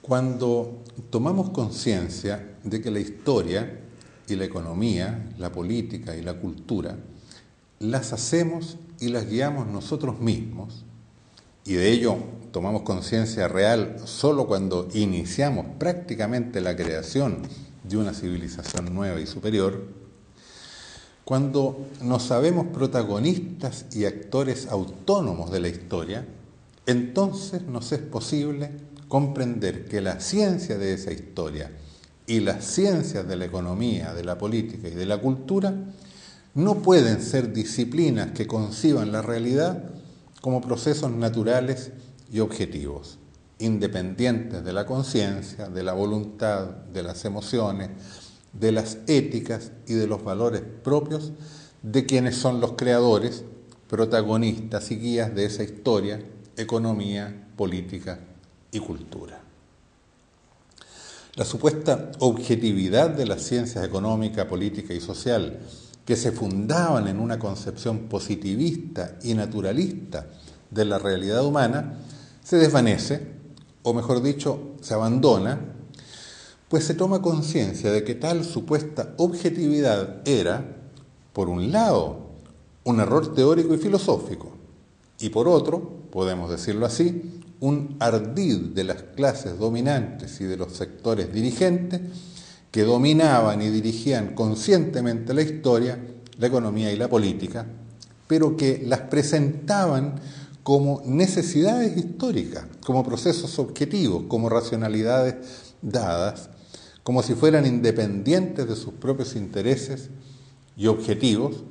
Cuando tomamos conciencia de que la historia y la economía, la política y la cultura, las hacemos y las guiamos nosotros mismos, y de ello tomamos conciencia real solo cuando iniciamos prácticamente la creación de una civilización nueva y superior, cuando nos sabemos protagonistas y actores autónomos de la historia, entonces nos es posible comprender que la ciencia de esa historia y las ciencias de la economía, de la política y de la cultura no pueden ser disciplinas que conciban la realidad como procesos naturales y objetivos, independientes de la conciencia, de la voluntad, de las emociones, de las éticas y de los valores propios de quienes son los creadores, protagonistas y guías de esa historia, economía, política y cultura. La supuesta objetividad de las ciencias económica, política y social, que se fundaban en una concepción positivista y naturalista de la realidad humana, se desvanece, o mejor dicho, se abandona, pues se toma conciencia de que tal supuesta objetividad era, por un lado, un error teórico y filosófico, y por otro, podemos decirlo así, un ardid de las clases dominantes y de los sectores dirigentes que dominaban y dirigían conscientemente la historia, la economía y la política, pero que las presentaban como necesidades históricas, como procesos objetivos, como racionalidades dadas, como si fueran independientes de sus propios intereses y objetivos.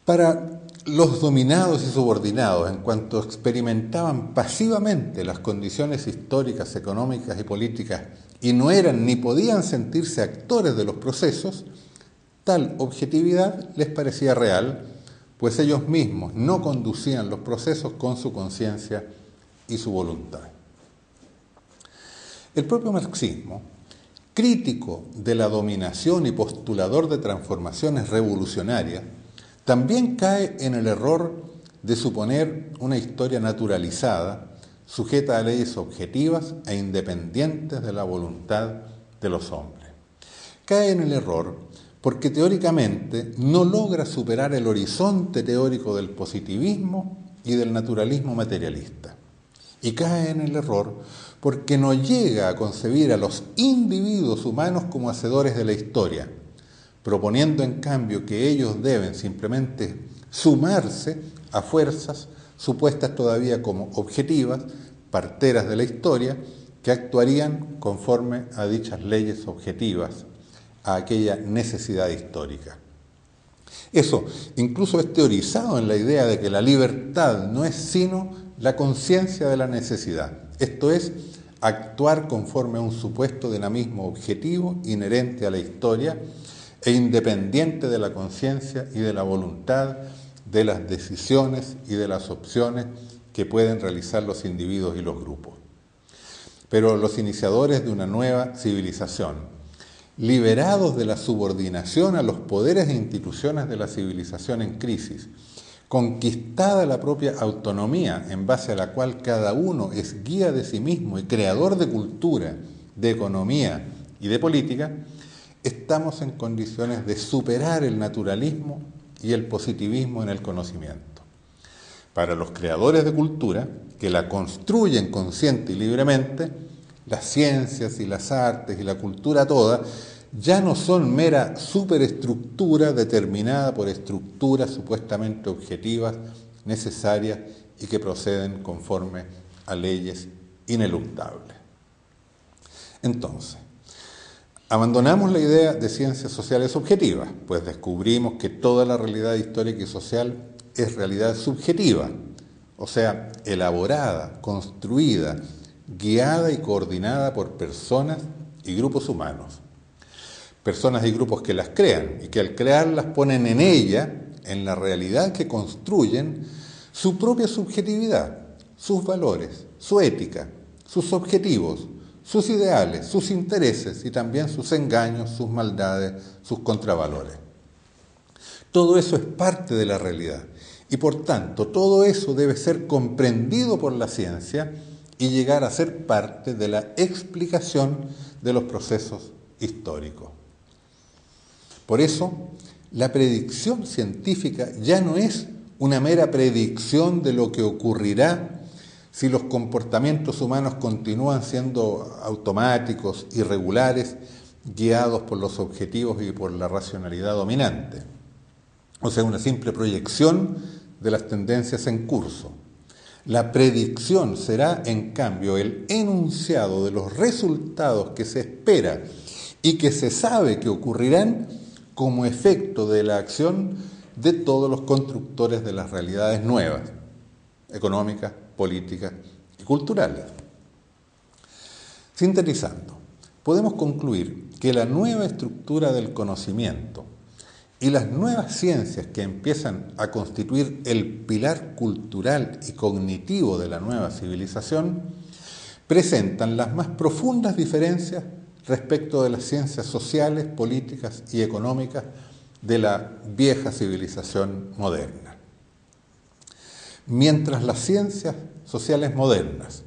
Para los dominados y subordinados, en cuanto experimentaban pasivamente las condiciones históricas, económicas y políticas y no eran ni podían sentirse actores de los procesos, tal objetividad les parecía real, pues ellos mismos no conducían los procesos con su conciencia y su voluntad. El propio marxismo, crítico de la dominación y postulador de transformaciones revolucionarias, también cae en el error de suponer una historia naturalizada, sujeta a leyes objetivas e independientes de la voluntad de los hombres. Cae en el error porque teóricamente no logra superar el horizonte teórico del positivismo y del naturalismo materialista. Y cae en el error porque no llega a concebir a los individuos humanos como hacedores de la historia, proponiendo en cambio que ellos deben simplemente sumarse a fuerzas supuestas todavía como objetivas, parteras de la historia, que actuarían conforme a dichas leyes objetivas, a aquella necesidad histórica. Eso incluso es teorizado en la idea de que la libertad no es sino la conciencia de la necesidad, esto es, actuar conforme a un supuesto dinamismo objetivo inherente a la historia e independiente de la conciencia y de la voluntad, de las decisiones y de las opciones que pueden realizar los individuos y los grupos. Pero los iniciadores de una nueva civilización, liberados de la subordinación a los poderes e instituciones de la civilización en crisis, conquistada la propia autonomía en base a la cual cada uno es guía de sí mismo y creador de cultura, de economía y de política, estamos en condiciones de superar el naturalismo y el positivismo en el conocimiento. Para los creadores de cultura, que la construyen consciente y libremente, las ciencias y las artes y la cultura toda ya no son mera superestructura determinada por estructuras supuestamente objetivas, necesarias y que proceden conforme a leyes ineluctables. Entonces, abandonamos la idea de ciencias sociales objetivas, pues descubrimos que toda la realidad histórica y social es realidad subjetiva, o sea, elaborada, construida, guiada y coordinada por personas y grupos humanos. Personas y grupos que las crean y que al crearlas ponen en ella, en la realidad que construyen, su propia subjetividad, sus valores, su ética, sus objetivos, sus ideales, sus intereses y también sus engaños, sus maldades, sus contravalores. Todo eso es parte de la realidad y por tanto todo eso debe ser comprendido por la ciencia y llegar a ser parte de la explicación de los procesos históricos. Por eso, la predicción científica ya no es una mera predicción de lo que ocurrirá si los comportamientos humanos continúan siendo automáticos, irregulares, guiados por los objetivos y por la racionalidad dominante. O sea, una simple proyección de las tendencias en curso. La predicción será, en cambio, el enunciado de los resultados que se espera y que se sabe que ocurrirán como efecto de la acción de todos los constructores de las realidades nuevas, económicas, políticas y culturales. Sintetizando, podemos concluir que la nueva estructura del conocimiento y las nuevas ciencias que empiezan a constituir el pilar cultural y cognitivo de la nueva civilización presentan las más profundas diferencias respecto de las ciencias sociales, políticas y económicas de la vieja civilización moderna. Mientras las ciencias sociales modernas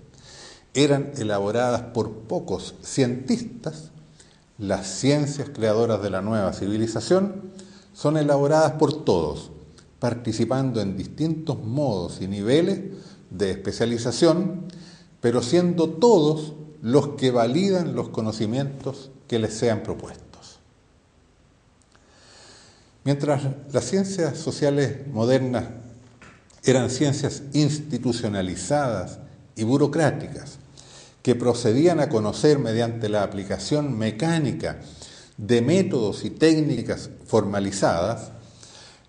eran elaboradas por pocos cientistas, las ciencias creadoras de la nueva civilización son elaboradas por todos, participando en distintos modos y niveles de especialización, pero siendo todos los que validan los conocimientos que les sean propuestos. Mientras las ciencias sociales modernas eran ciencias institucionalizadas y burocráticas, que procedían a conocer mediante la aplicación mecánica de métodos y técnicas formalizadas,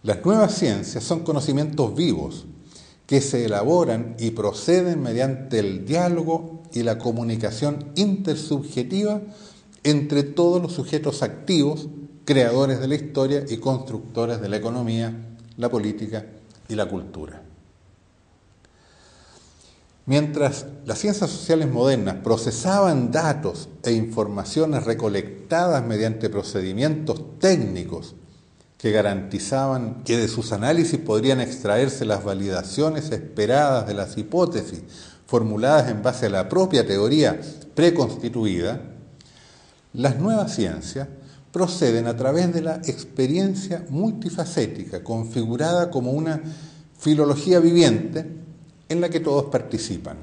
las nuevas ciencias son conocimientos vivos que se elaboran y proceden mediante el diálogo y la comunicación intersubjetiva entre todos los sujetos activos, creadores de la historia y constructores de la economía, la política y la cultura. Mientras las ciencias sociales modernas procesaban datos e informaciones recolectadas mediante procedimientos técnicos que garantizaban que de sus análisis podrían extraerse las validaciones esperadas de las hipótesis formuladas en base a la propia teoría preconstituida, las nuevas ciencias proceden a través de la experiencia multifacética, configurada como una filología viviente en la que todos participan.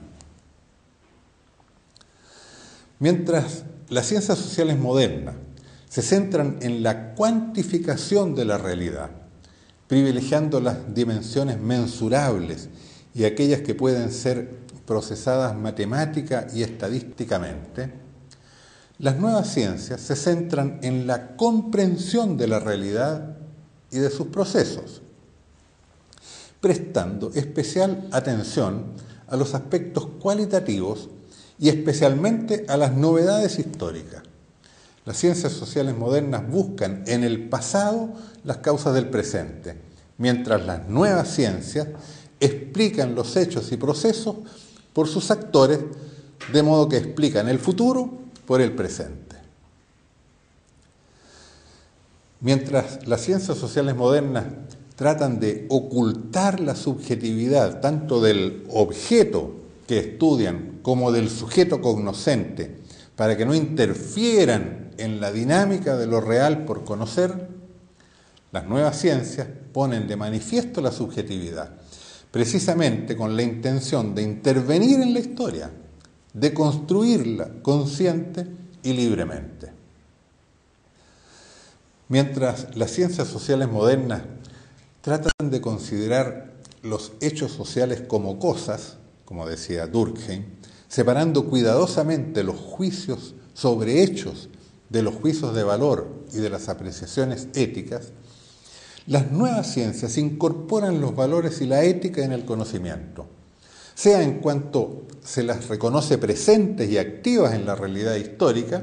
Mientras las ciencias sociales modernas se centran en la cuantificación de la realidad, privilegiando las dimensiones mensurables y aquellas que pueden ser procesadas matemática y estadísticamente, las nuevas ciencias se centran en la comprensión de la realidad y de sus procesos, prestando especial atención a los aspectos cualitativos y especialmente a las novedades históricas. Las ciencias sociales modernas buscan en el pasado las causas del presente, mientras las nuevas ciencias explican los hechos y procesos por sus actores, de modo que explican el futuro por el presente. Mientras las ciencias sociales modernas tratan de ocultar la subjetividad tanto del objeto que estudian como del sujeto cognoscente para que no interfieran en la dinámica de lo real por conocer, las nuevas ciencias ponen de manifiesto la subjetividad, precisamente con la intención de intervenir en la historia, de construirla consciente y libremente. Mientras las ciencias sociales modernas tratan de considerar los hechos sociales como cosas, como decía Durkheim, separando cuidadosamente los juicios sobre hechos de los juicios de valor y de las apreciaciones éticas, las nuevas ciencias incorporan los valores y la ética en el conocimiento, sea en cuanto se las reconoce presentes y activas en la realidad histórica,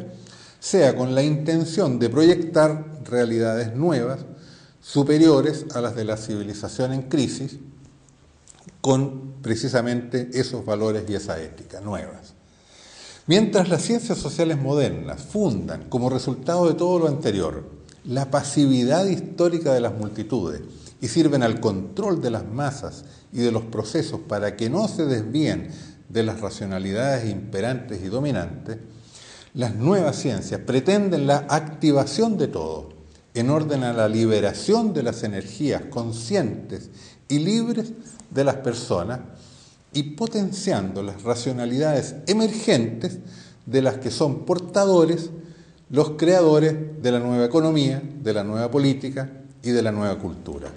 sea con la intención de proyectar realidades nuevas, superiores a las de la civilización en crisis, con precisamente esos valores y esa ética nuevas. Mientras las ciencias sociales modernas fundan, como resultado de todo lo anterior, la pasividad histórica de las multitudes y sirven al control de las masas y de los procesos para que no se desvíen de las racionalidades imperantes y dominantes, las nuevas ciencias pretenden la activación de todo, en orden a la liberación de las energías conscientes y libres de las personas y potenciando las racionalidades emergentes de las que son portadores los creadores de la nueva economía, de la nueva política y de la nueva cultura.